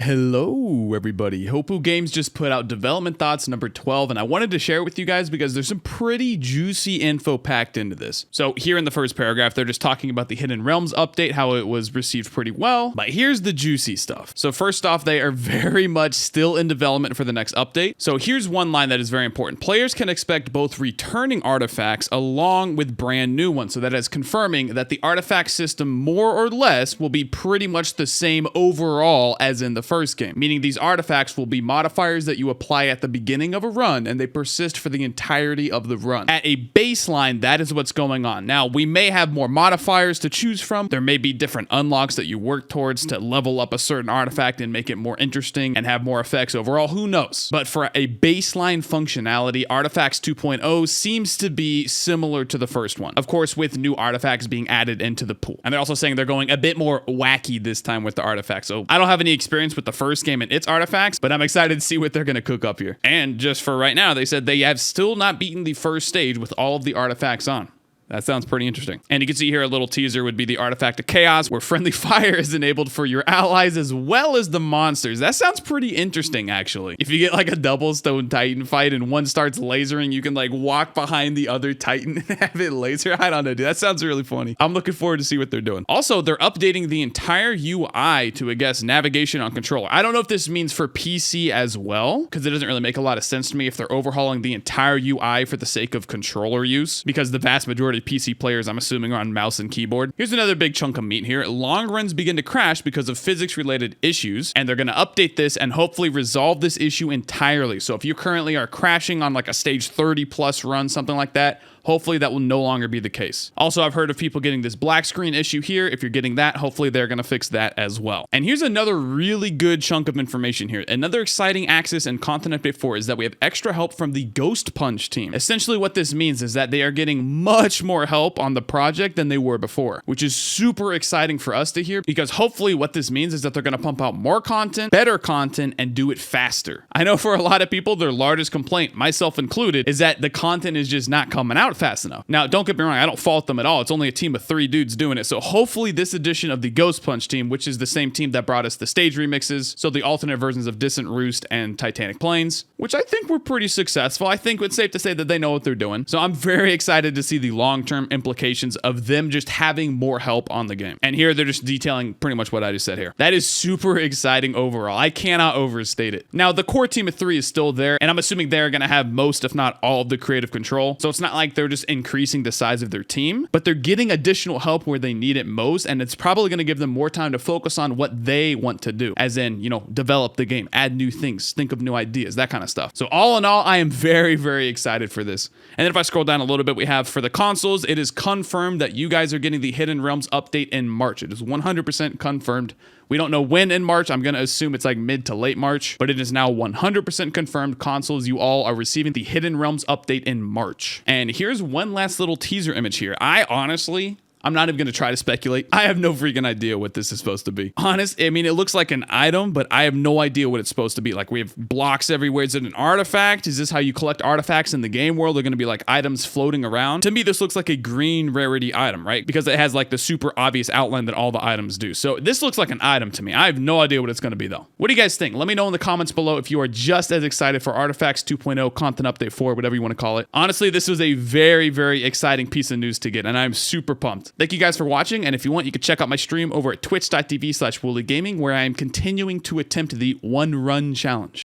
Hello everybody, Hopu Games just put out development thoughts number 12 and I wanted to share it with you guys because there's some pretty juicy info packed into this. So here in the first paragraph, they're just talking about the Hidden Realms update, how it was received pretty well, but here's the juicy stuff. So first off, they are very much still in development for the next update. So here's one line that is very important. Players can expect both returning artifacts along with brand new ones. So that is confirming that the artifact system more or less will be pretty much the same overall as in the first game, meaning these artifacts will be modifiers that you apply at the beginning of a run and they persist for the entirety of the run. At a baseline, that is what's going on. Now, we may have more modifiers to choose from. There may be different unlocks that you work towards to level up a certain artifact and make it more interesting and have more effects overall. Who knows? But for a baseline functionality, Artifacts 2.0 seems to be similar to the first one. Of course, with new artifacts being added into the pool. And they're also saying they're going a bit more wacky this time with the artifacts. So I don't have any experience with the first game and its artifacts, but I'm excited to see what they're going to cook up here. And just for right now, they said they have still not beaten the first stage with all of the artifacts on. That sounds pretty interesting. And you can see here a little teaser would be the Artifact of Chaos, where friendly fire is enabled for your allies as well as the monsters. That sounds pretty interesting, actually. If you get like a double Stone Titan fight and one starts lasering, you can like walk behind the other Titan and have it laser. I don't know, dude. That sounds really funny. I'm looking forward to see what they're doing. Also, they're updating the entire UI to, I guess, navigation on controller. I don't know if this means for PC as well, because it doesn't really make a lot of sense to me if they're overhauling the entire UI for the sake of controller use, because the vast majority PC players, I'm assuming, are on mouse and keyboard. Here's another big chunk of meat here. Long runs begin to crash because of physics-related issues, and they're going to update this and hopefully resolve this issue entirely. So if you currently are crashing on like a stage 30 plus run, something like that, hopefully that will no longer be the case. Also, I've heard of people getting this black screen issue here. If you're getting that, hopefully they're going to fix that as well. And here's another really good chunk of information here. Another exciting Axis and Content Update 4 is that we have extra help from the Ghost Punch team. Essentially what this means is that they are getting much more help on the project than they were before, which is super exciting for us to hear, because hopefully what this means is that they're going to pump out more content, better content, and do it faster. I know for a lot of people, their largest complaint, myself included, is that the content is just not coming out fast enough. Now, don't get me wrong, I don't fault them at all. It's only a team of 3 dudes doing it. So hopefully this edition of the Ghost Punch team, which is the same team that brought us the stage remixes, so the alternate versions of Distant Roost and Titanic Plains, which I think were pretty successful. I think it's safe to say that they know what they're doing. So I'm very excited to see the long-term implications of them just having more help on the game. And here they're just detailing pretty much what I just said here. That is super exciting overall. I cannot overstate it. Now, the core team of 3 is still there, and I'm assuming they're going to have most, if not all, of the creative control. So it's not like they're just increasing the size of their team, but they're getting additional help where they need it most, and it's probably going to give them more time to focus on what they want to do, as in, you know, develop the game, add new things, think of new ideas, that kind of stuff. So all in all, I am very, very excited for this. And then if I scroll down a little bit, we have for the consoles, it is confirmed that you guys are getting the Hidden Realms update in March. It is 100% confirmed. We don't know when in March. I'm going to assume it's like mid to late March, but it is now 100% confirmed. Consoles, you all are receiving the Hidden Realms update in March. And here's one last little teaser image here. I'm not even going to try to speculate. I have no freaking idea what this is supposed to be. I mean, it looks like an item, but I have no idea what it's supposed to be. Like, we have blocks everywhere. Is it an artifact? Is this how you collect artifacts in the game world? They're going to be like items floating around. To me, this looks like a green rarity item, right? Because it has like the super obvious outline that all the items do. So this looks like an item to me. I have no idea what it's going to be though. What do you guys think? Let me know in the comments below if you are just as excited for Artifacts 2.0, Content Update 4, whatever you want to call it. Honestly, this was a very, very exciting piece of news to get, and I'm super pumped. Thank you guys for watching, and if you want, you can check out my stream over at twitch.tv/WoolieGaming, where I am continuing to attempt the 1 run challenge.